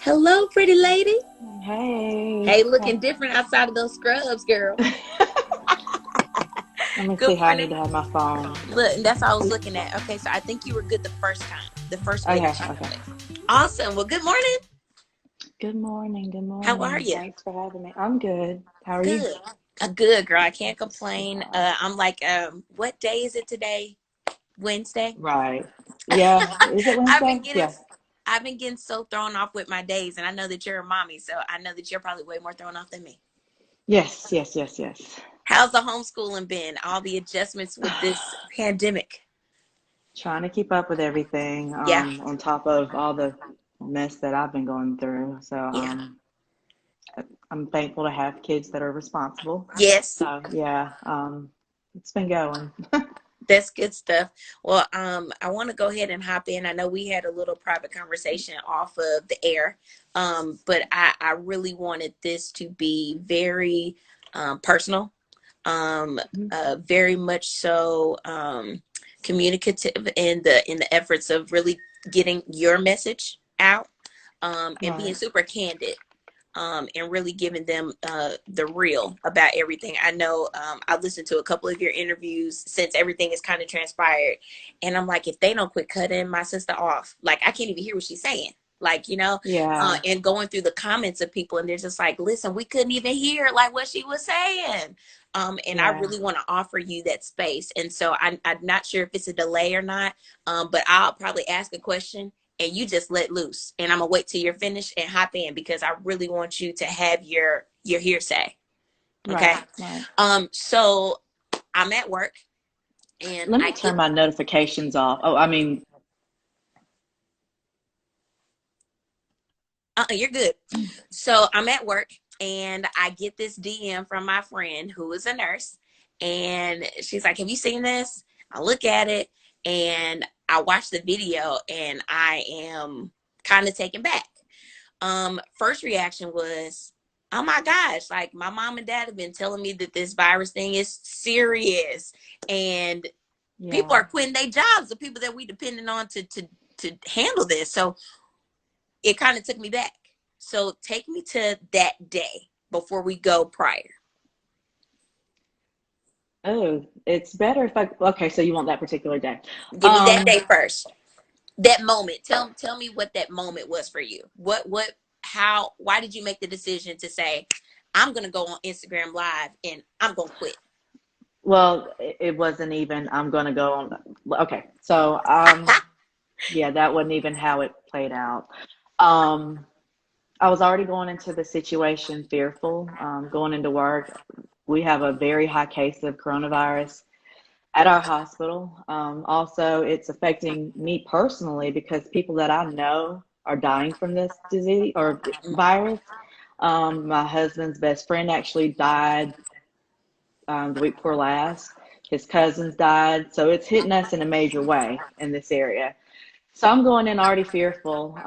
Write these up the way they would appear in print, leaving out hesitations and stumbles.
Hello, pretty lady. Hey. Hey, looking different outside of those scrubs, girl. Let me Good see how I need morning. to have my phone. Look, that's all I was looking at. Okay, so I think you were good the first time, the first Okay, video. okay. Awesome. Well, good morning. Good morning, good How are morning. you? Thanks for having me. I'm good. How are you? Good. A good girl. I can't complain. I'm like, what day is it today? Wednesday. Right. Yeah. Is it I've been Wednesday? getting, Yeah. I've been getting so thrown off with my days, and I know that you're a mommy, so I know that you're probably way more thrown off than me. Yes, yes, yes, yes. How's the homeschooling been? All the adjustments with this pandemic. Trying to keep up with everything, Yeah. on top of all the mess that I've been going through. So, Yeah. I'm thankful to have kids that are responsible. Yes. So, yeah, it's been going. That's good stuff. Well, I want to go ahead and hop in. I know we had a little private conversation off of the air, but I really wanted this to be very personal, very much so communicative in the efforts of really getting your message out, and being Right. super candid. And really giving them the real about everything. I know I listened to a couple of your interviews since everything is kind of transpired. And I'm like, if they don't quit cutting my sister off, like I can't even hear what she's saying. Like, Yeah. and going through the comments of people and they're just like, listen, we couldn't even hear like what she was saying. And I Yeah. really want to offer you that space. And so I'm not sure if it's a delay or not, but I'll probably ask a question and you just let loose, and I'm gonna wait till you're finished and hop in because I really want you to have your hearsay. Okay. Right. Right. So I'm at work and Let I me get turn my notifications off. Oh, I mean, you're good. So I'm at work and I get this DM from my friend who is a nurse, and she's like, have you seen this? I look at it and I watch the video and I am kind of taken back. First reaction was, oh my gosh, like my mom and dad have been telling me that this virus thing is serious and people yeah. are quitting their jobs, the people that we depending on to handle this. So it kind of took me back. So take me to that day before we go prior. Oh, it's better if I, okay, so you want that particular day. Give me that Um, day first. That moment. Tell me what that moment was for you. What how why did you make the decision to say, I'm gonna go on Instagram live and I'm gonna quit? well, it wasn't even, I'm gonna go on, okay, so, yeah, that wasn't even how it played out. Um, I was already going into the situation fearful, going into work. We have a very high case of coronavirus at our hospital. Also, it's affecting me personally because people that I know are dying from this disease or virus. My husband's best friend actually died the week before last. His cousins died. So it's hitting us in a major way in this area. So I'm going in already fearful.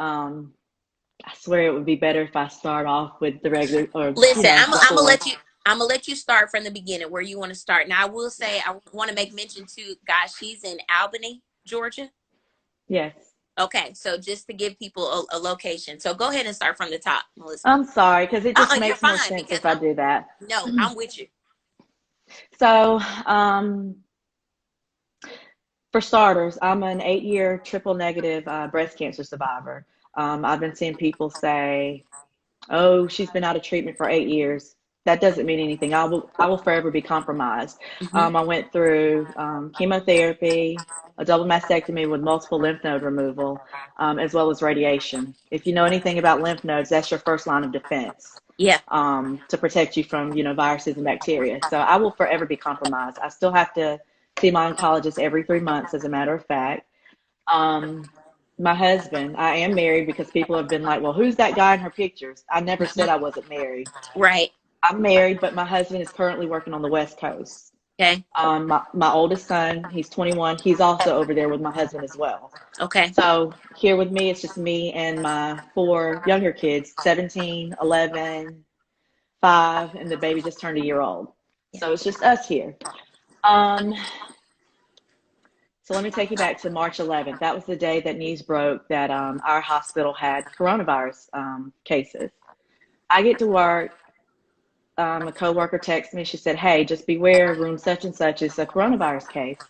I swear it would be better if I start off with the regular or, Listen, I'm gonna before. let you. I'm gonna let you start from the beginning where you want to start. Now, I will say I want to make mention to guys. She's in Albany, Georgia. Yes. Okay, so just to give people a location. So go ahead and start from the top, Melissa. I'm sorry because it just You're makes more fine sense because if I do that. no, I'm with you. So, for starters, I'm an 8-year triple negative breast cancer survivor. I've been seeing people say, "Oh, she's been out of treatment for 8 years." That doesn't mean anything. I will forever be compromised. Hmm. I went through chemotherapy, a double mastectomy with multiple lymph node removal, as well as radiation. If you know anything about lymph nodes, that's your first line of defense, Yeah. to protect you from, viruses and bacteria. So I will forever be compromised. I still have to see my oncologist every 3 months, as a matter of fact. Um, my husband, I am married because people have been like, well, who's that guy in her pictures? I never said I Hmm. wasn't married. Right. I'm married, but my husband is currently working on the West Coast. Okay. My oldest son, he's 21. He's also over there with my husband as well. Okay. So here with me, it's just me and my four younger kids, 17, 11, 5, and the baby just turned a year old. Yeah. So it's just us here. Um, So let me take you back to March 11th. That was the day that news broke that our hospital had coronavirus cases. I get to work. A coworker texted me. She said, "Hey, just beware, room such and such is a coronavirus case."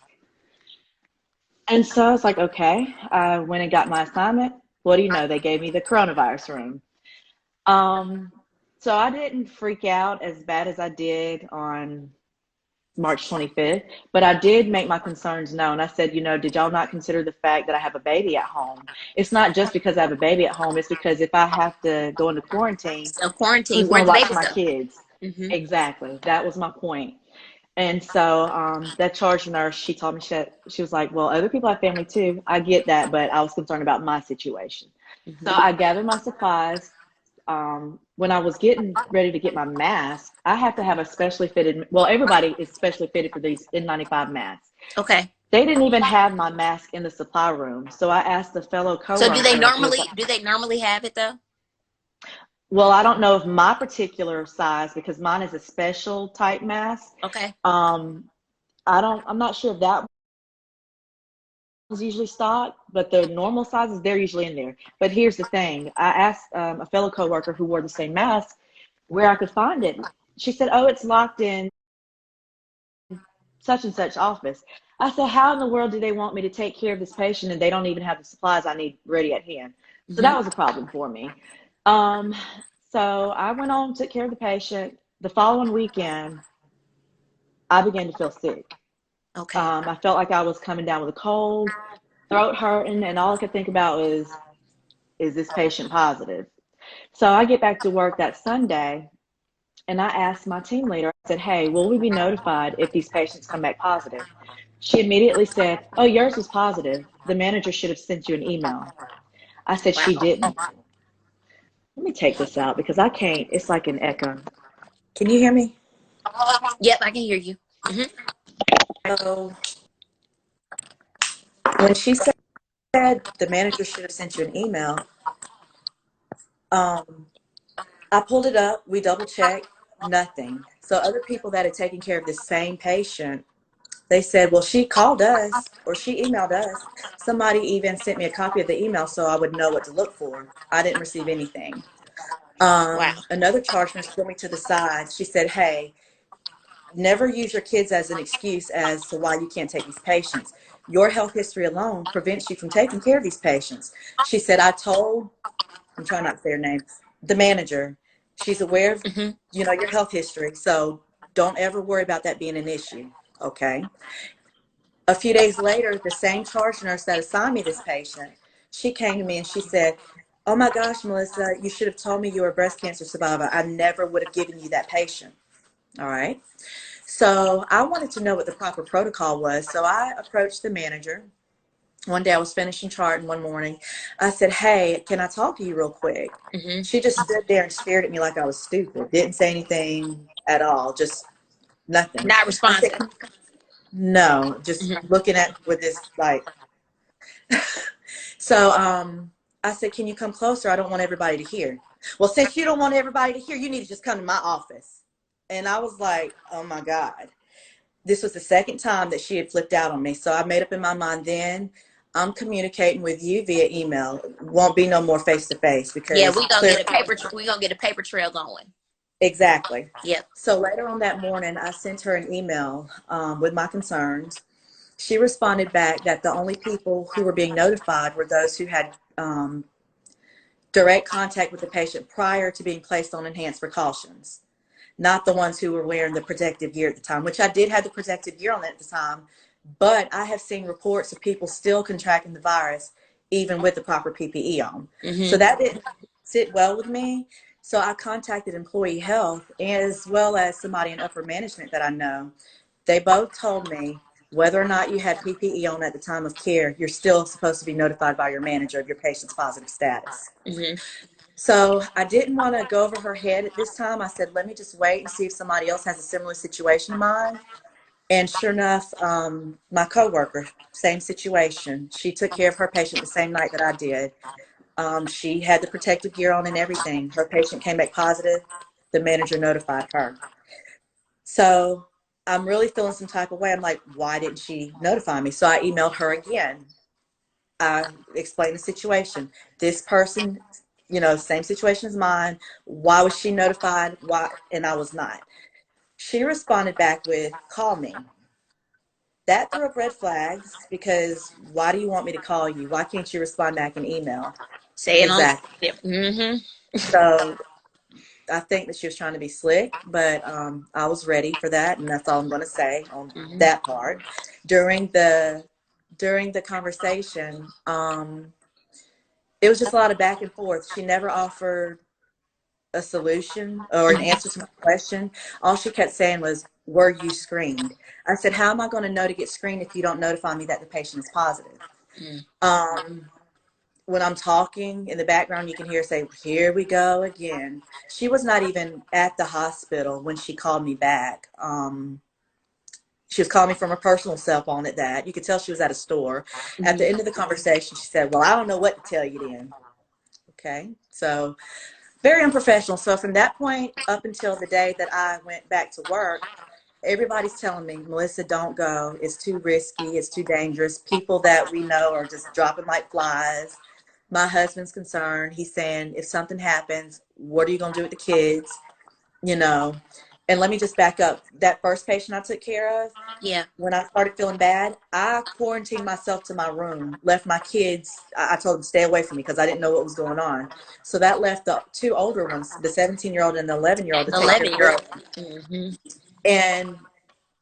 And so I was like, "Okay." I went and got my assignment. What do you know? They gave me the coronavirus room. Um, so I didn't freak out as bad as I did on March 25th, but I did make my concerns known. I said, did y'all not consider the fact that I have a baby at home? It's not just because I have a baby at home, it's because if I have to go into quarantine, So quarantine, who's going where to the watch babies my go? kids? Mm-hmm. Exactly. That was my point. And so that charge nurse, she told me, she was like, well, other people have family too. I get that, but I was concerned about my situation. So Mm-hmm. I gathered my supplies. When I was getting ready to get my mask, I have to have a specially fitted, well, everybody is specially fitted for these N95 masks. Okay. They didn't even have my mask in the supply room. So I asked a fellow So coworker who was, do they normally have it though? well, I don't know if my particular size, because mine is a special type mask. Okay. Um, I'm not sure if that was usually stocked, but the normal sizes, they're usually in there. But here's the thing. I asked a fellow coworker who wore the same mask where I could find it. She said, oh, it's locked in such and such office. I said, how in the world do they want me to take care of this patient and they don't even have the supplies I need ready at hand? So Mm-hmm. that was a problem for me. Um, so I went on, took care of the patient. The following weekend, I began to feel sick. Okay. I felt like I was coming down with a cold, throat hurting, and all I could think about was, is this patient positive? So I get back to work that Sunday, and I asked my team leader, I said, hey, will we be notified if these patients come back positive? She immediately said, oh, yours was positive. The manager should have sent you an email. I said, she Wow. didn't. Let me take this out because I can't, it's like an echo. Can you hear me? Yep, I can hear you. Mm-hmm. So when she said the manager should have sent you an email, um, I pulled it up, we double checked, nothing. So other people that had taken care of the same patient, they said, well, she called us or she emailed us. Somebody even sent me a copy of the email so I would know what to look for. I didn't receive anything. Wow. Another charge nurse pulled me to the side. She said, hey, never use your kids as an excuse as to why you can't take these patients. Your health history alone prevents you from taking care of these patients. She said, I'm trying not to say her name, the manager. She's aware of, Mm-hmm. your health history. So don't ever worry about that being an issue. Okay. A few days later, the same charge nurse that assigned me this patient, she came to me and she said, oh my gosh, Melissa, you should have told me you were a breast cancer survivor. I never would have given you that patient. All right. So I wanted to know what the proper protocol was. So I approached the manager. One day I was finishing charting one morning. I said, hey, can I talk to you real quick? Mm-hmm. She just stood there and stared at me like I was stupid. Didn't say anything at all. Just nothing. Not I said, responsive. no, just Mm-hmm. looking at with this like. So I said, can you come closer? I don't want everybody to hear. Well, since you don't want everybody to hear, you need to just come to my office. And I was like, oh my God. This was the second time that she had flipped out on me. So I made up in my mind then, I'm communicating with you via email. Won't be no more face to face Yeah, because clearly. we gonna get a paper trail going. Exactly. Yep. So later on that morning, I sent her an email with my concerns. She responded back that the only people who were being notified were those who had direct contact with the patient prior to being placed on enhanced precautions, not the ones who were wearing the protective gear at the time, which I did have the protective gear on at the time, but I have seen reports of people still contracting the virus even with the proper PPE on. So Mm-hmm. that didn't sit well with me. So I contacted employee health as well as somebody in upper management that I know. They both told me whether or not you had PPE on at the time of care, you're still supposed to be notified by your manager of your patient's positive status. Mm-hmm. So I didn't want to go over her head at this time. I said, let me just wait and see if somebody else has a similar situation to mine. And sure enough, my coworker, same situation. She took care of her patient the same night that I did. She had the protective gear on and everything. Her patient came back positive. The manager notified her. So I'm really feeling some type of way. I'm like, why didn't she notify me? So I emailed her again. I explained the situation. This person, same situation as mine. Why was she notified? Why? And I was not. She responded back with, call me. That threw up red flags because why do you want me to call you? Why can't you respond back in email? Say it on. Exactly. Mm-hmm. So I think that she was trying to be slick, but I was ready for that, and that's all I'm going to say on Mm-hmm. that part. During the conversation, it was just a lot of back and forth. She never offered a solution or an answer to my question. All she kept saying was, "Were you screened?" I said, "How am I going to know to get screened if you don't notify me that the patient is positive?" Mm. Um, when I'm talking in the background, you can hear her say, "Here we go again." She was not even at the hospital when she called me back. She was calling me from her personal cell phone at that. You could tell she was at a store. At the Mm-hmm. end of the conversation, she said, "Well, I don't know what to tell you then." Okay. So very unprofessional. So from that point up until the day that I went back to work, everybody's telling me, "Melissa, don't go. It's too risky. It's too dangerous. People that we know are just dropping like flies." My husband's concerned. He's saying, if something happens, what are you going to do with the kids? You know, and let me just back up. That first patient I took care of, Yeah. when I started feeling bad, I quarantined myself to my room, left my kids. I told them stay away from me because I didn't know what was going on. So that left the two older ones, the 17-year-old and the 11-year-old, to The take care of 11-year them. old. Mm-hmm. And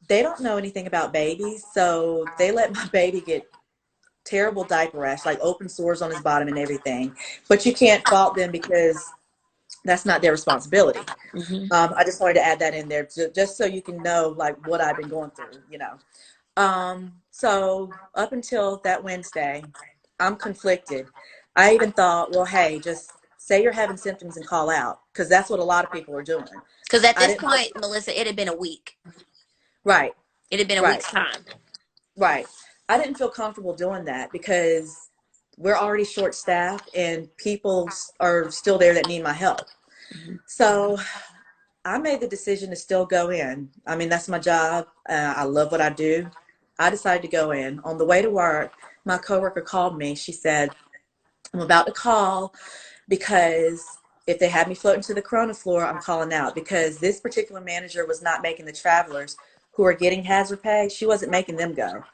they don't know anything about babies. So they let my baby get terrible diaper rash, like open sores on his bottom and everything. But you can't fault them because that's not their responsibility. Mm-hmm. I just wanted to add that in there just so you can know like what I've been going through. So up until that Wednesday, I'm conflicted. I even thought, well, hey, just say you're having symptoms and call out because that's what a lot of people are doing. Because at I this didn't feel point, Melissa, it had been a week. right, It had been a right, week's time. right. I didn't feel comfortable doing that because we're already short staffed and people are still there that need my help. Mm-hmm. So I made the decision to still go in. I mean, that's my job. I love what I do. I decided to go in. On the way to work, my coworker called me. She said, "I'm about to call because if they had me floating to the corona floor, I'm calling out because this particular manager was not making the travelers who are getting hazard pay, she wasn't making them go.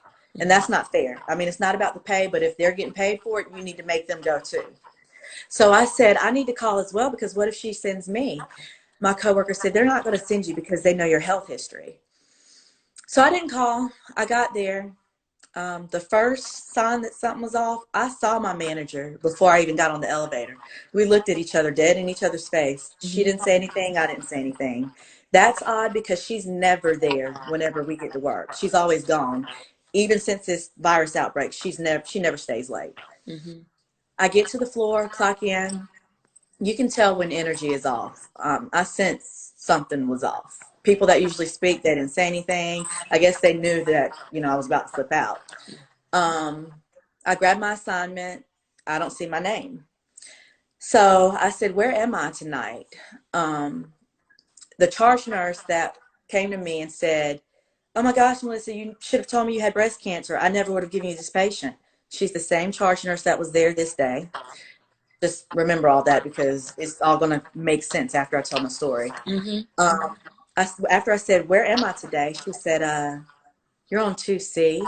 And Mm-hmm. that's not fair. I mean, it's not about the pay, but if they're getting paid for it, you need to make them go too." So I said, I need to call as well because what if she sends me? My coworker said, "They're not going to send you because they know your health history." So I didn't call. I got there. The first sign that something was off, I saw my manager before I even got on the elevator. We looked at each other dead in each other's face. She Mm-hmm. didn't say anything. I didn't say anything. That's odd because she's never there whenever we get to work. She's always gone. Even since this virus outbreak, she never stays late. Mm-hmm. I get to the floor, clock in. You can tell when energy is off. I sense something was off. People that usually speak, they didn't say anything. I guess they knew that, I was about to flip out. Um, I grabbed my assignment. I don't see my name. So I said, "Where am I tonight?" Um, the charge nurse that came to me and said, "Oh my gosh, Melissa, you should have told me you had breast cancer. I never would have given you this patient." She's the same charge nurse that was there this day. Just remember all that because it's all going to make sense after I tell my story. Mm-hmm. Um, after I said, "Where am I today?" She said, "You're on 2C."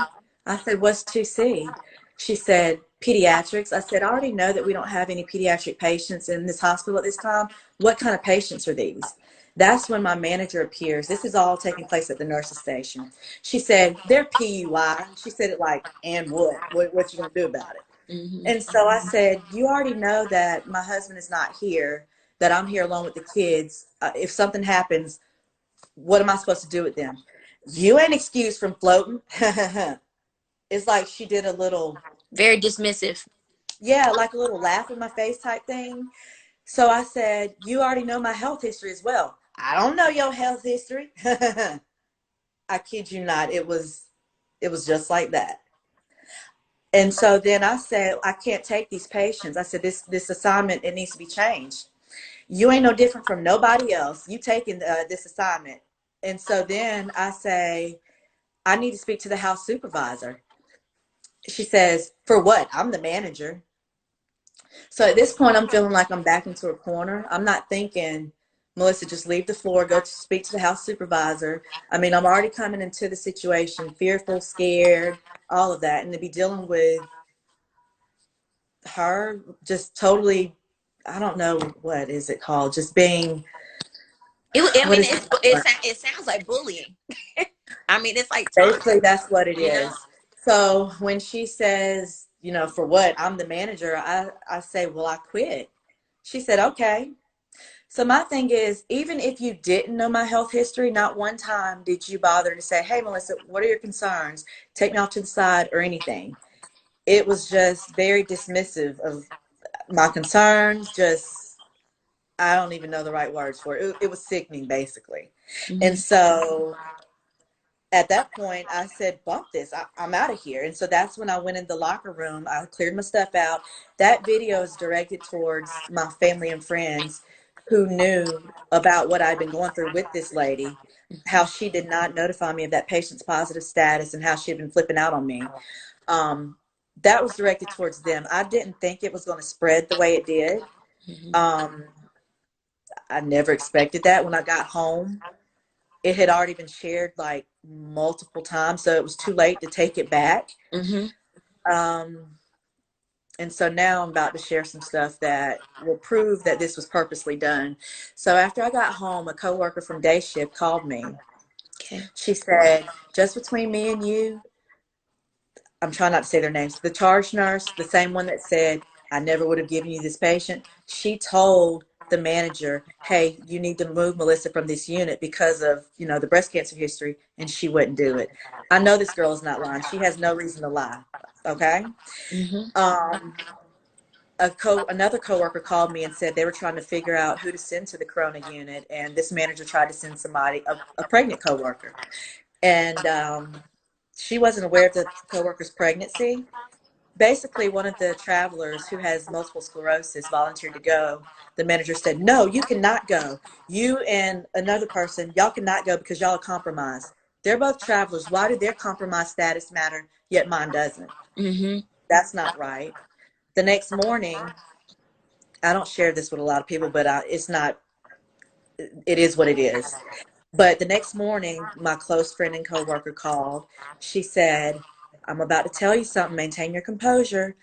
I said, "What's 2C?" She said, "Pediatrics." I said, "I already know that we don't have any pediatric patients in this hospital at this time. What kind of patients are these?" That's when my manager appears. This is all taking place at the nurse's station. She said, "They're PUI." She said it like, "And what? What you gonna do about it?" Mm-hmm. And so I said, "You already know that my husband is not here, that I'm here alone with the kids. If something happens, what am I supposed to do with them?" "You ain't excused from floating." It's like she did a little, Very dismissive. yeah, like a little laugh in my face type thing. So I said, "You already know my health history as well." "I don't know your health history." I kid you not. It was just like that. And so then I said, "I can't take these patients." I said, this assignment, it needs to be changed. "You ain't no different from nobody else. You taking this assignment And so then I say, I need to speak to the house supervisor. She says, for what? I'm the manager. So at this point, I'm feeling like I'm back into a corner. I'm not thinking, Melissa, just leave the floor, go to speak to the house supervisor. I mean, I'm already coming into the situation fearful, scared, all of that. And to be dealing with her just totally, I don't know, what is it called? Just being, I what mean, is the word? it sounds like bullying. I mean, it's like Basically, taunting, that's what it you know? is. So when she says, for what? I'm the manager, I say, well, I quit. She said, okay. So my thing is, even if you didn't know my health history, not one time did you bother to say, hey, Melissa, what are your concerns? Take me off to the side or anything. It was just very dismissive of my concerns, just, I don't even know the right words for it. It was sickening, basically. And Hmm. so at that point, I said, bump this. I'm out of here. And so that's when I went in the locker room. I cleared my stuff out. That video is directed towards my family and friends who knew about what I'd been going through with this lady, how she did not notify me of that patient's positive status, and how she had been flipping out on me. Um, that was directed towards them. I didn't think it was going to spread the way it did. Hmm. Um, I never expected that. When I got home, it had already been shared like multiple times, so it was too late to take it back. Hmm. Um, and so now I'm about to share some stuff that will prove that this was purposely done. So after I got home, a coworker from day shift called me. Okay. She said, just between me and you, I'm trying not to say their names, the charge nurse, the same one that said, I never would have given you this patient, she told the manager, hey, you need to move Melissa from this unit because of, the breast cancer history, and she wouldn't do it. I know this girl is not lying. She has no reason to lie. Okay. Hmm. Um, another coworker called me and said they were trying to figure out who to send to the corona unit, and this manager tried to send somebody, a pregnant coworker, and she wasn't aware of the coworker's pregnancy. Basically, one of the travelers who has multiple sclerosis volunteered to go. The manager said, no, you cannot go. You and another person, y'all cannot go because y'all are compromised. They're both travelers. Why do their compromised status matter, yet mine doesn't? Hmm. That's not right. The next morning, I don't share this with a lot of people, but it's not, it is what it is. But the next morning, my close friend and coworker called. She said, I'm about to tell you something. Maintain your composure.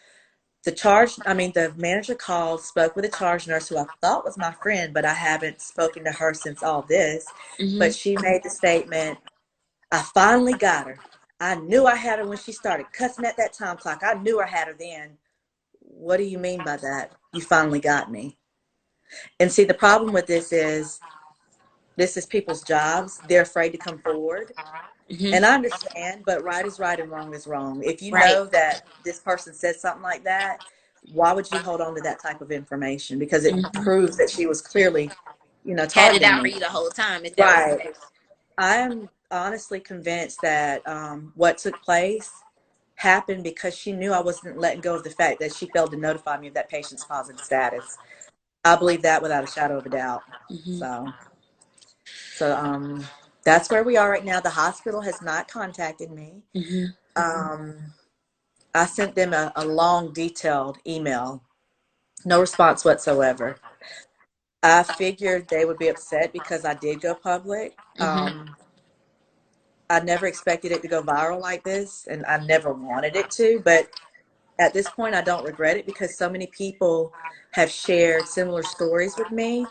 The manager called, spoke with a charge nurse who I thought was my friend, but I haven't spoken to her since all this. Hmm. But she made the statement, I finally got her. I knew I had her when she started cussing at that time clock. I knew I had her then. What do you mean by that? You finally got me. And see, the problem with this is people's jobs. They're afraid to come forward. Hmm. And I understand, but right is right and wrong is wrong. If you Right. know that this person said something like that, why would you hold on to that type of information? Because it Hmm. proves that she was clearly, Had it targeting out for me. you the whole time, if that was the Right. case. I am honestly convinced that what took place happened because she knew I wasn't letting go of the fact that she failed to notify me of that patient's positive status. I believe that without a shadow of a doubt. Hmm. So, that's where we are right now. The hospital has not contacted me. Hmm. Um, I sent them a long, detailed email. No response whatsoever. I figured they would be upset because I did go public. Hmm. I never expected it to go viral like this, and I never wanted it to. But at this point, I don't regret it because so many people have shared similar stories with me,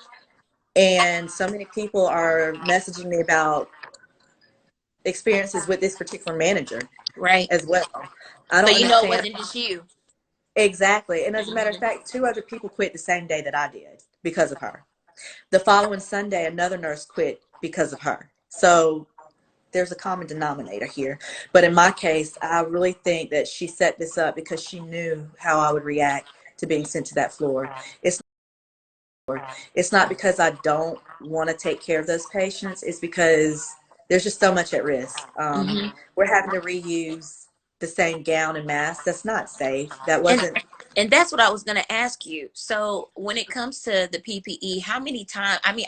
and so many people are messaging me about experiences with this particular manager Right. as well. I So don't you know it understand. wasn't just you. Exactly. And as a matter of Hmm. fact, two other people quit the same day that I did because of her. The following Sunday, another nurse quit because of her. So there's a common denominator here. But in my case, I really think that she set this up because she knew how I would react to being sent to that floor. It's it's not because I don't want to take care of those patients. It's because there's just so much at risk. Hmm. We're having to reuse the same gown and mask. That's not safe. That And wasn't. and that's what I was gonna ask you. So when it comes to the PPE, how many times? I mean,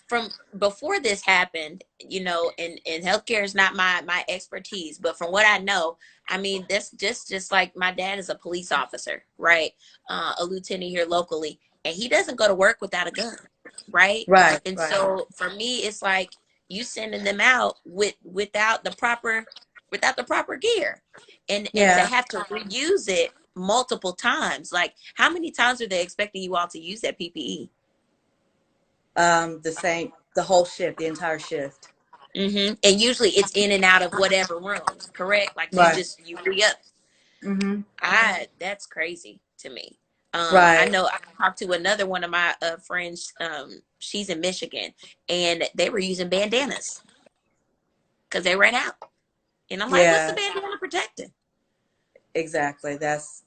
from before this happened, and healthcare is not my expertise, but from what I know, I mean, that's just like my dad is a police officer, right? A lieutenant here locally, and he doesn't go to work without a gun, right? Right, And right. so for me, it's like you sending them out without the proper gear, and to Yeah. have to reuse it multiple times. Like, how many times are they expecting you all to use that PPE? The same, the whole shift, the entire shift. And usually it's in and out of whatever rooms, correct? Like Right. you re-up. Mm-hmm. That's crazy to me. I Right. know I talked to another one of my friends. She's in Michigan, and they were using bandanas because they ran out. And I'm like, what's the Yeah, bandana protecting? exactly. That's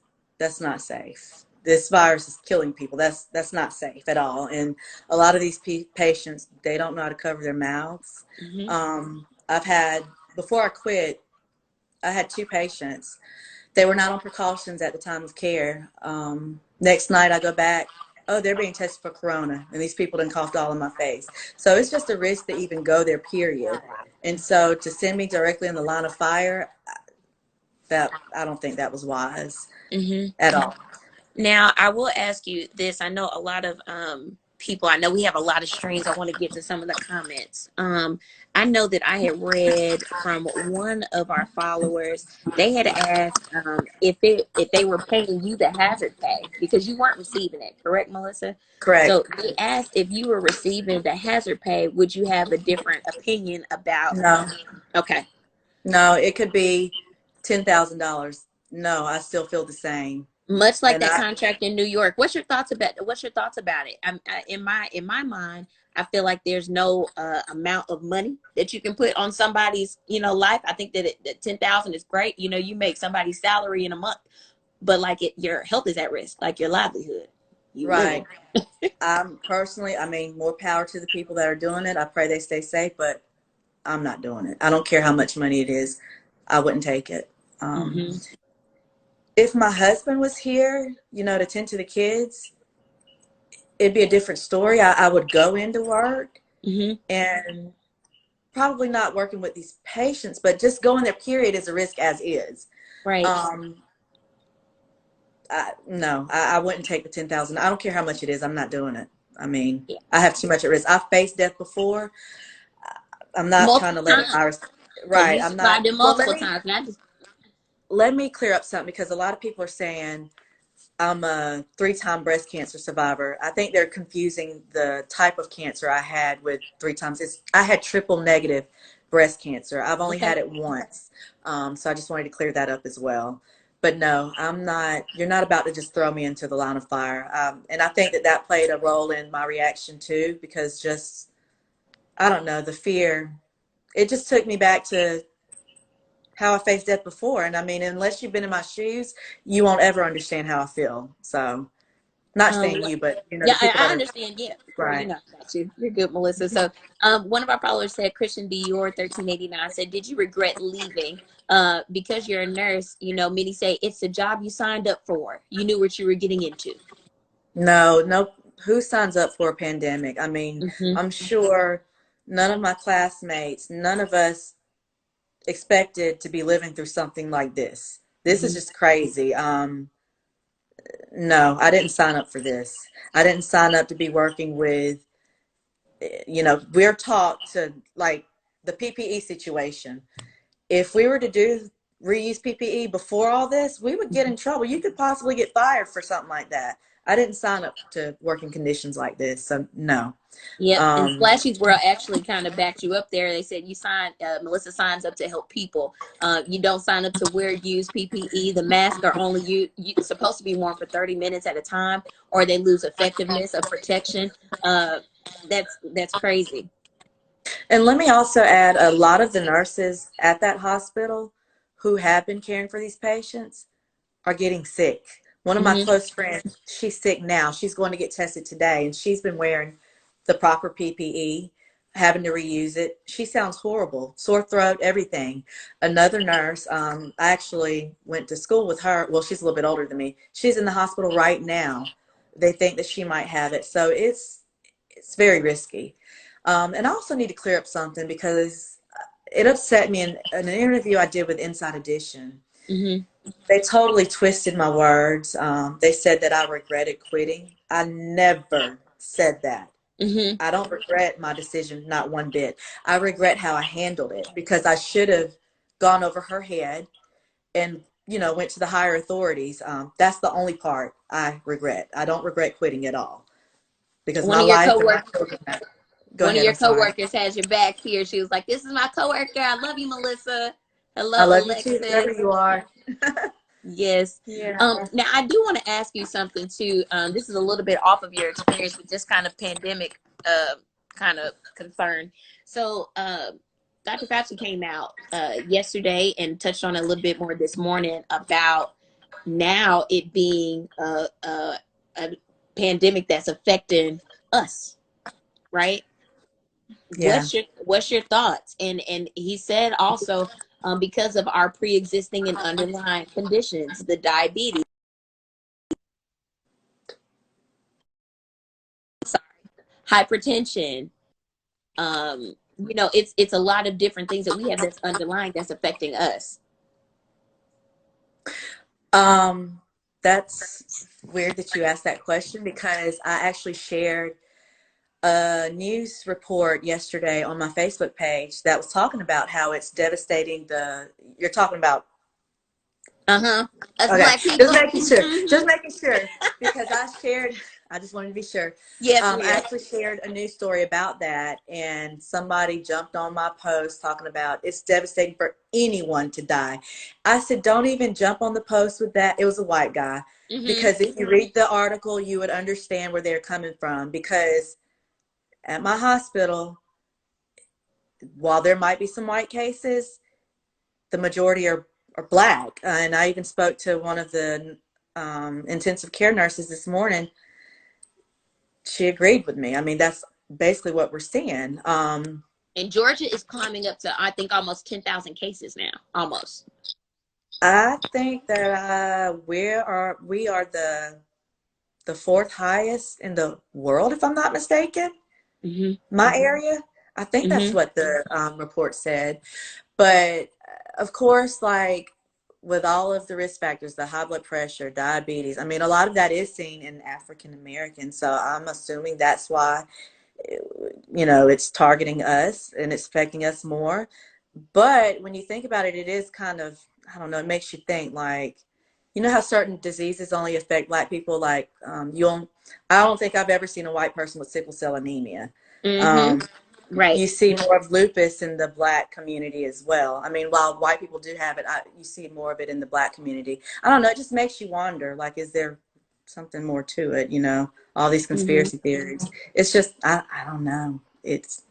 not safe. This virus is killing people. That's not safe at all. And a lot of these patients, they don't know how to cover their mouths. Hmm. I've had, before I quit, I had two patients. They were not on precautions at the time of care. Next night I go back, oh, they're being tested for corona, and these people done coughed all in my face. So it's just a risk to even go there, period. And so to send me directly in the line of fire, that I don't think that was wise Hmm. at all. Now, I will ask you this. I know a lot of people, I know we have a lot of streams. I want to get to some of the comments. I know that I had read from one of our followers. They had asked if they were paying you the hazard pay because you weren't receiving it, correct, Melissa? Correct. So they asked if you were receiving the hazard pay, would you have a different opinion about? No, Okay. no, it could be $10,000. No, I still feel the same. Much like And that I, contract in New York. What's your thoughts about it? In my mind, I feel like there's no amount of money that you can put on somebody's life. I think that 10,000 is great. You make somebody's salary in a month, but like your health is at risk, like your livelihood, you living. right. I'm personally, I mean, more power to the people that are doing it. I pray they stay safe, but I'm not doing it. I don't care how much money it is. I wouldn't take it. Hmm. If my husband was here, to tend to the kids, it'd be a different story. I would go into work Hmm. and probably not working with these patients, but just going there, period, is a risk as is. Right. Um, no, I wouldn't take the 10,000. I don't care how much it is. I'm not doing it. I mean, Yeah. I have too much at risk. I've faced death before. I'm not trying Multiple to let a times virus. because Right. you I'm not. survived it Well, multiple times, and I just. let me clear up something because a lot of people are saying I'm a three-time breast cancer survivor. I think they're confusing the type of cancer I had with three times. I had triple negative breast cancer. I've only Okay. had it once. So I just wanted to clear that up as well. But no, I'm not, you're not about to just throw me into the line of fire. And I think that that played a role in my reaction too, because just, I don't know, the fear, it just took me back to how I faced death before. And I mean, unless you've been in my shoes, you won't ever understand how I feel. So, not saying What you, but the Yeah, people I that are understand. Yeah, girl, right. I got you. You're good, Melissa. So, one of our followers said, Christian Dior 1389 said, "Did you regret leaving? Because you're a nurse. Many say it's the job you signed up for. You knew what you were getting into." No, no. Who signs up for a pandemic? I mean, Hmm. I'm sure none of my classmates, none of us expected to be living through something like this. This is Hmm. just crazy. No, I didn't sign up for this. I didn't sign up to be working with, we're taught to like the PPE situation. If we were to do reuse PPE before all this, we would get in trouble. You could possibly get fired for something like that. I didn't sign up to work in conditions like this, so no. Yep. And Um, Splashy's World actually kind of backed you up there. They said Melissa signs up to help people. You don't sign up to wear used PPE. The masks are only supposed to be worn for 30 minutes at a time, or they lose effectiveness of protection. Uh, that's crazy. and let me also add, a lot of the nurses at that hospital who have been caring for these patients are getting sick. One of my Hmm. close friends, she's sick now. She's going to get tested today, and she's been wearing the proper PPE, having to reuse it. She sounds horrible, sore throat, everything. Another nurse, I actually went to school with her. Well, she's a little bit older than me. She's in the hospital right now. They think that she might have it, so it's very risky. And I also need to clear up something because it upset me in an interview I did with Inside Edition. Mm-hmm. They totally twisted my words. They said that I regretted quitting. I never said that. Mm-hmm. I don't regret my decision, not one bit. I regret how I handled it because I should have gone over her head and, went to the higher authorities. That's the only part I regret. I don't regret quitting at all because One my of your life and my coworkers, children matter. Go one of ahead. your I'm sorry. coworkers has your back here. She was like, "This is my coworker. I love you, Melissa. I Hello, love you too, Alexis." whoever you are. Yes. Yeah. Now I do want to ask you something too. This is a little bit off of your experience with just kind of pandemic, kind of concern. So, Dr. Fauci came out yesterday and touched on it a little bit more this morning about now it being a pandemic that's affecting us, right? Yeah. What's your thoughts? And he said also, because of our pre-existing and underlying conditions, the diabetes, hypertension, it's a lot of different things that we have that's underlying that's affecting us. Um, that's weird that you asked that question because I actually shared a news report yesterday on my Facebook page that was talking about how it's devastating you're talking about. Uh-huh. Us Okay, black people. just making sure, because I just wanted to be sure. Yes, I ma'am. actually shared a news story about that, and somebody jumped on my post talking about it's devastating for anyone to die. I said, don't even jump on the post with that. It was a white guy, Mm-hmm. because if you read the article, you would understand where they're coming from. Because at my hospital, while there might be some white cases, the majority are black. And I even spoke to one of the intensive care nurses this morning. She agreed with me. I mean, that's basically what we're seeing. And Georgia is climbing up to, I think, almost 10,000 cases now. Almost. I think that we are the fourth highest in the world, if I'm not mistaken. Mm-hmm. My area, I think that's Mm-hmm. what the report said. But of course, like with all of the risk factors, the high blood pressure, diabetes, I mean, a lot of that is seen in African Americans. So I'm assuming that's why, it's targeting us and it's affecting us more. But when you think about it, it is kind of, I don't know, it makes you think like, how certain diseases only affect black people. Like, I don't think I've ever seen a white person with sickle cell anemia. Mm-hmm. Um, Right. you see more of lupus in the black community as well. I mean, while white people do have it, you see more of it in the black community. I don't know. It just makes you wonder, like, is there something more to it? All these Mm-hmm. conspiracy theories. It's just, I don't know.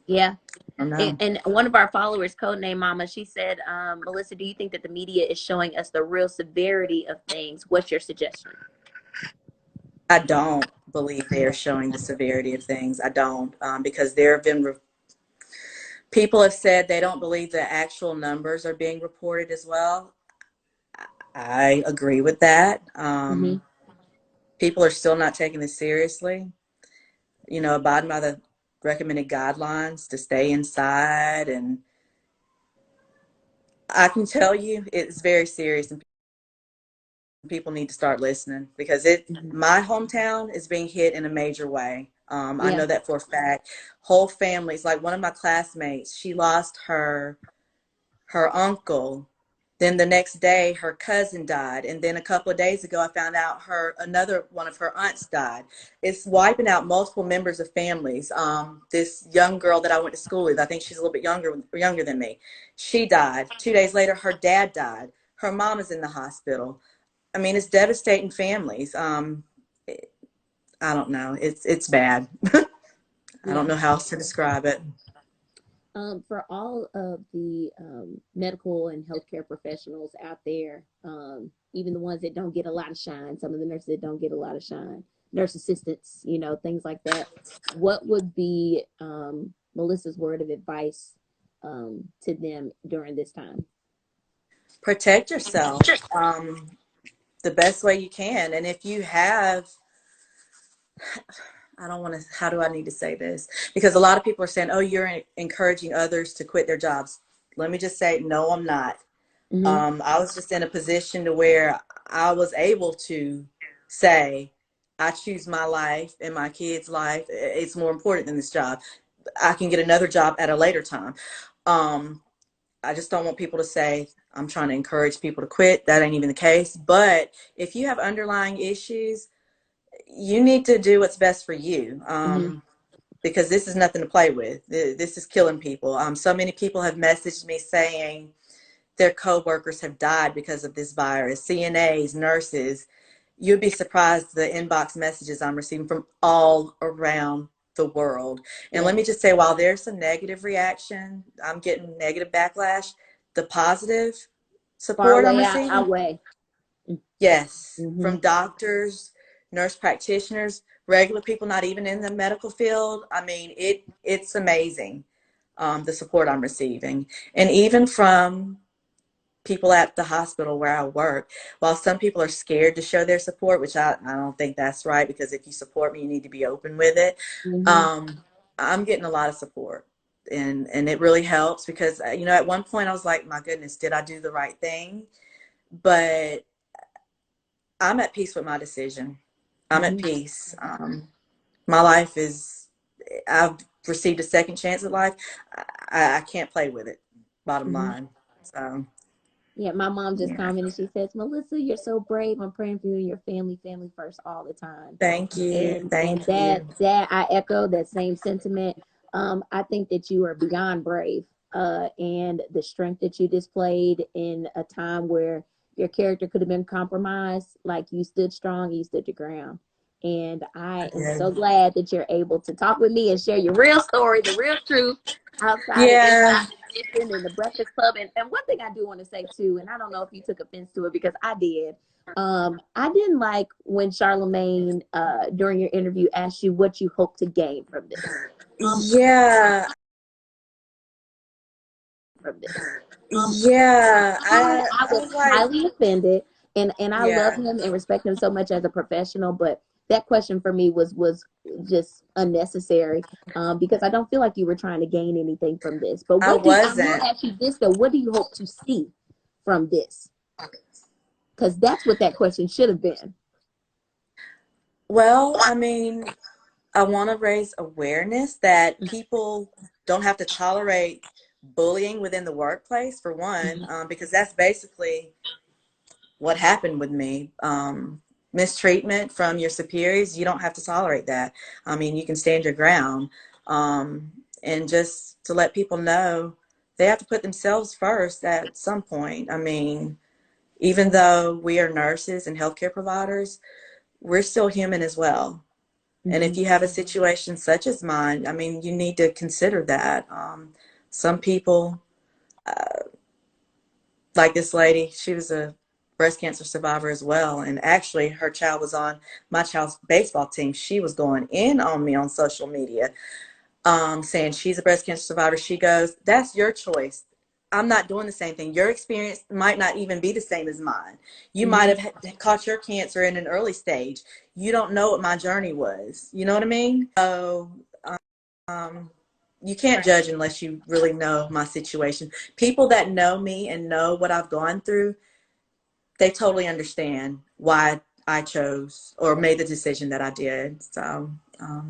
Yeah. I don't And, know. and one of our followers, codename Mama, she said, Melissa, do you think that the media is showing us the real severity of things? What's your suggestion? I don't believe they are showing the severity of things. I don't, because there have been people have said they don't believe the actual numbers are being reported as well. I agree with that. Mm-hmm. People are still not taking this seriously. Abiding by the recommended guidelines to stay inside, and I can tell you it's very serious, and people need to start listening because Mm-hmm. my hometown is being hit in a major way. I Yeah. know that for a fact. Whole families, like one of my classmates, she lost her uncle. Then the next day, her cousin died, and then a couple of days ago, I found out another one of her aunts died. It's wiping out multiple members of families. This young girl that I went to school with, I think she's a little bit younger than me. She died. 2 days later, her dad died. Her mom is in the hospital. I mean, it's devastating families. I don't know. It's bad. I don't Yeah. know how else to describe it. For all of the medical and healthcare professionals out there, even the ones that don't get a lot of shine, some of the nurses that don't get a lot of shine, nurse assistants, things like that, what would be Melissa's word of advice to them during this time? Protect yourself the best way you can, and if you have I don't want to, how do I need to say this? Because a lot of people are saying, oh, you're encouraging others to quit their jobs. Let me just say, no, I'm not. Mm-hmm. I was just in a position to where I was able to say, I choose my life and my kids' life. It's more important than this job. I can get another job at a later time. Um, I just don't want people to say I'm trying to encourage people to quit. That ain't even the case. But if you have underlying issues, you need to do what's best for you. Mm-hmm. Because this is nothing to play with. This is killing people. So many people have messaged me saying their coworkers have died because of this virus. CNAs, nurses. You'd be surprised the inbox messages I'm receiving from all around the world. And Yeah. let me just say, while there's some negative reaction, I'm getting negative backlash, the positive Far support I'm away receiving, outweigh. yes, Mm-hmm. from doctors, nurse practitioners, regular people not even in the medical field. I mean, it's amazing, the support I'm receiving. And even from people at the hospital where I work, while some people are scared to show their support, which I don't think that's right, because if you support me, you need to be open with it. Mm-hmm. Um, I'm getting a lot of support, and it really helps because, at one point I was like, my goodness, did I do the right thing? But I'm at peace with my decision. I'm at Mm-hmm. peace. My life is, I've received a second chance at life. I can't play with it, bottom Mm-hmm. line. So, Yeah, my mom just yeah. commented. She says, "Melissa, you're so brave. I'm praying for you and your family, family first all the time." Thank you. And Thank you. that I echo that same sentiment. I think that you are beyond brave, and the strength that you displayed in a time where your character could have been compromised. Like, you stood strong, you stood your ground. And I am Yeah. so glad that you're able to talk with me and share your real story, the real truth, outside of Yeah. Inside Edition and the Breakfast Club. And one thing I do want to say too, and I don't know if you took offense to it, because I did. I didn't like when Charlemagne, during your interview, asked you what you hope to gain from this. Um, Yeah. from this. Yeah. I I was was like, highly offended, and I love yeah. him and respect him so much as a professional, but that question for me was just unnecessary, because I don't feel like you were trying to gain anything from this. But I I will wasn't. ask you this though: what do you hope to see from this? Because that's what that question should have been. Well, I mean, I want to raise awareness that people don't have to tolerate bullying within the workplace, for one, Mhm. because that's basically what happened with me. Mistreatment from your superiors, you don't have to tolerate that. I mean, you can stand your ground. And just to let people know, they have to put themselves first at some point. I mean, even though we are nurses and healthcare providers, we're still human as well. And if Mhm. you have a situation such as mine, I mean, you need to consider that. Some people, like this lady, she was a breast cancer survivor as well. And actually, her child was on my child's baseball team. She was going in on me on social media, saying she's a breast cancer survivor. She goes, that's your choice. I'm not doing the same thing. Your experience might not even be the same as mine. You might Mhm. have caught your cancer in an early stage. You don't know what my journey was. You know what I mean? So, um, you can't judge unless you really know my situation. People that know me and know what I've gone through, they totally understand why I chose or made the decision that I did. So, that's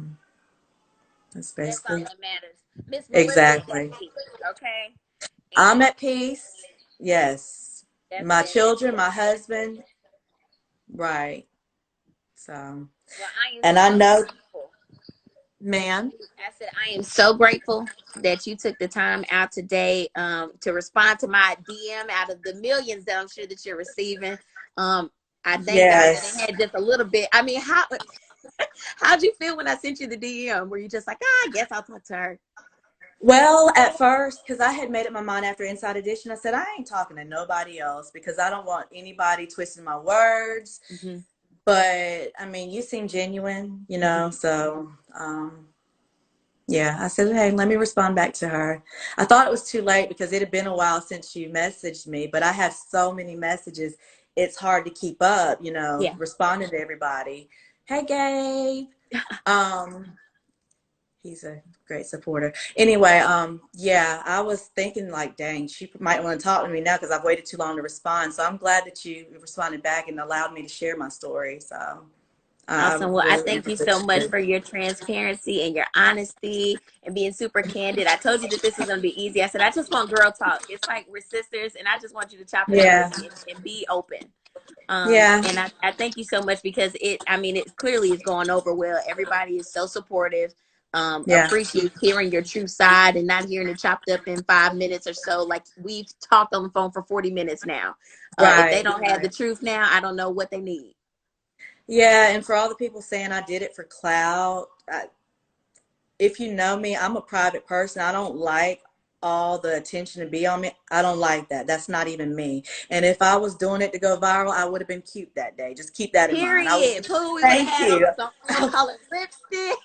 That's all basically that matters. Miss Melissa is exactly. at peace, okay? I'm And at peace. Yes. that's My that's children, my that's husband, right. So, well, I am and I so know, grateful. man, I said, I am so grateful that you took the time out today, to respond to my DM out of the millions that I'm sure that you're receiving. Um, I thank God that it yes. had just a little bit. I mean, how'd you feel when I sent you the DM? Were you just like, I guess I'll talk to her? Well, at first, because I had made up my mind after Inside Edition, I said, I ain't talking to nobody else because I don't want anybody twisting my words. Mm-hmm. But I mean, you seem genuine, Mm-hmm. so yeah, I said, hey, let me respond back to her. I thought it was too late because it had been a while since you messaged me, but I have so many messages. It's hard to keep up, Yeah. responding to everybody. Hey, Gabe. Um, he's a great supporter. Anyway, yeah, I was thinking like, dang, she might want to talk to me now because I've waited too long to respond. So I'm glad that you responded back and allowed me to share my story. So I Awesome. Well, I really thank you so appreciate much it. for your transparency and your honesty and being super candid. I told you that this was going to be easy. I said, I just want girl talk. It's like we're sisters, and I just want you to chop it up with Yeah, me and be open. yeah, And I thank you so much because I mean, it clearly is going over well. Everybody is so supportive. yeah. Appreciate hearing your true side and not hearing it chopped up in 5 minutes or so. Like we've talked on the phone for 40 minutes now. If they Right, don't have the right. truth now, I don't know what they need. Yeah, and for all the people saying I did it for clout, if you know me, I'm a private person. I don't like all the attention to be on me. I don't like that. That's not even me. And if I was doing it to go viral, I would have been cute that day. Just keep that in mind. I was, Period. Pooh, we would have thank had on you. some on colored lipstick.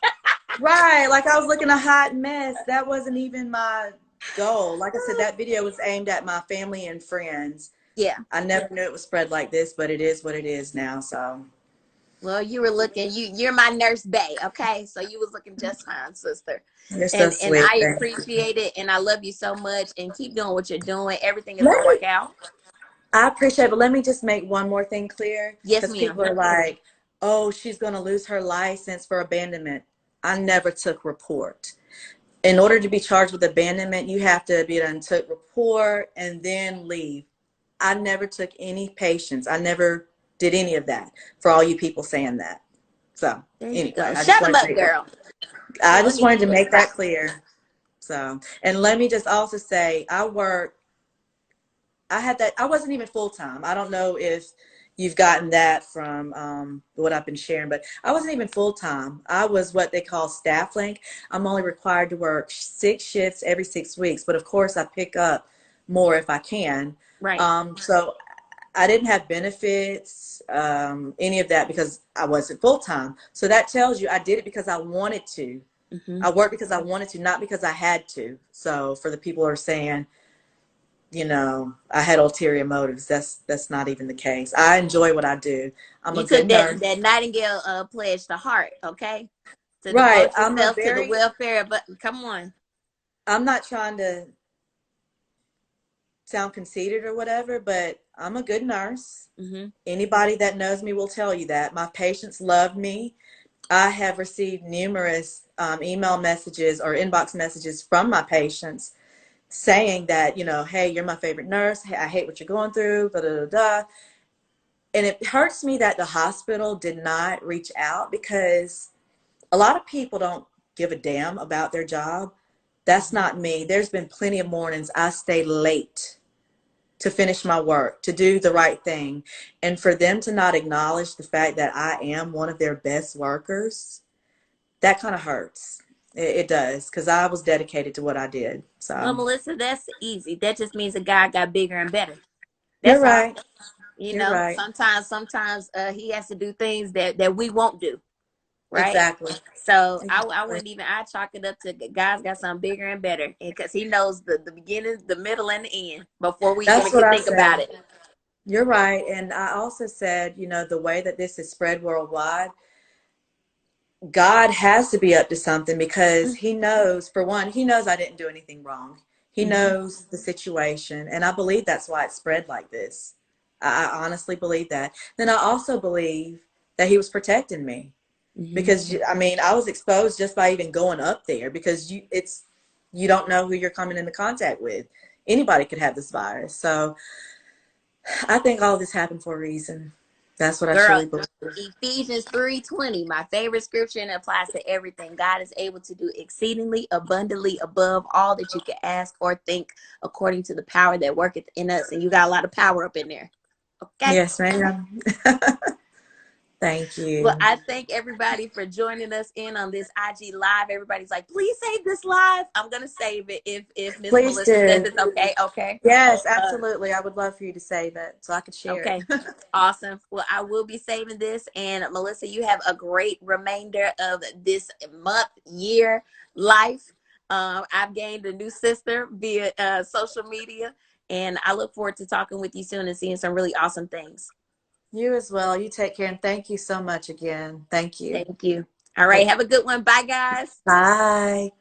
Right. Like I was looking a hot mess. That wasn't even my goal. Like I said, that video was aimed at my family and friends. Yeah. I never knew it would spread like this, but it is what it is now. So Well, you were looking. You're my nurse bae, okay? So you was looking just fine, sister. you're so And sweet. I Thank you. appreciate it, and I love you so much. And keep doing what you're doing. Everything is Let gonna me work out. I appreciate it, but let me just make one more thing clear Yes, because people ma'am. are like, oh, she's going to lose her license for abandonment. I never took report. In order to be charged with abandonment, you have to be done took report and then leave. I never took any patients. I never did any of that for all you people saying that. So There you anyway, go. Shut them up, girl. We I don't just need wanted to to get make stopped. that clear. So, and let me just also say, I had that. I wasn't even full time. I don't know if you've gotten that from what I've been sharing, but I wasn't even full time. I was what they call staff link. I'm only required to work 6 shifts every 6 weeks, but of course I pick up more if I can. Right. So I didn't have benefits, any of that because I wasn't full time. So that tells you I did it because I wanted to. Hmm. I worked because I wanted to, not because I had to. So for the people who are saying, I had ulterior motives. That's not even the case. I enjoy what I do. I'm a You took good that nurse. that Nightingale pledge to heart, okay? To Right. devote yourself to the welfare. But come on. I'm not trying to sound conceited or whatever, but I'm a good nurse. Hmm. Anybody that knows me will tell you that. My patients love me. I have received numerous email messages or inbox messages from my patients saying that, hey, you're my favorite nurse. Hey, I hate what you're going through, da da da da. And it hurts me that the hospital did not reach out because a lot of people don't give a damn about their job. That's Hmm. not me. There's been plenty of mornings I stay late to finish my work, to do the right thing. And for them to not acknowledge the fact that I am one of their best workers, that kind of hurts. It does, because I was dedicated to what I did. Well, So Melissa, that's easy. That just means the guy got bigger and better. you're That's all. right. You You're know, right. sometimes he has to do things that we won't do, right? Exactly. So I Exactly. wouldn't even I chalk it up to God's got something bigger and better because He knows the beginning, the middle, and the end before we even That's what can I think about said. it. You're right. And I also said, the way that this is spread worldwide, God has to be up to something because he knows, for one, he knows I didn't do anything wrong. He Mm-hmm. knows the situation. And I believe that's why it spread like this. I honestly believe that. Then I also believe that he was protecting me Mm-hmm. because, I mean, I was exposed just by even going up there because you don't know who you're coming into contact with. Anybody could have this virus. So I think all this happened for a reason. That's what I Girl, truly believe. Ephesians 3:20, my favorite scripture, and it applies to everything. God is able to do exceedingly abundantly above all that you can ask or think according to the power that worketh in us. And you got a lot of power up in there. Okay. Yes, ma'am. Thank Well, you. I thank everybody for joining us in on this IG live. Everybody's like, please save this live. I'm gonna save it if Miss Please Melissa says do. it's okay. Okay. Yes, Uh, absolutely. I would love for you to save it so I could share okay. it. Awesome. Well, I will be saving this. And Melissa, you have a great remainder of this month, year, life. I've gained a new sister via social media, and I look forward to talking with you soon and seeing some really awesome things. You as well. You take care and thank you so much again. Thank you. Thank you. All right. Have a good one. Bye, guys. Bye.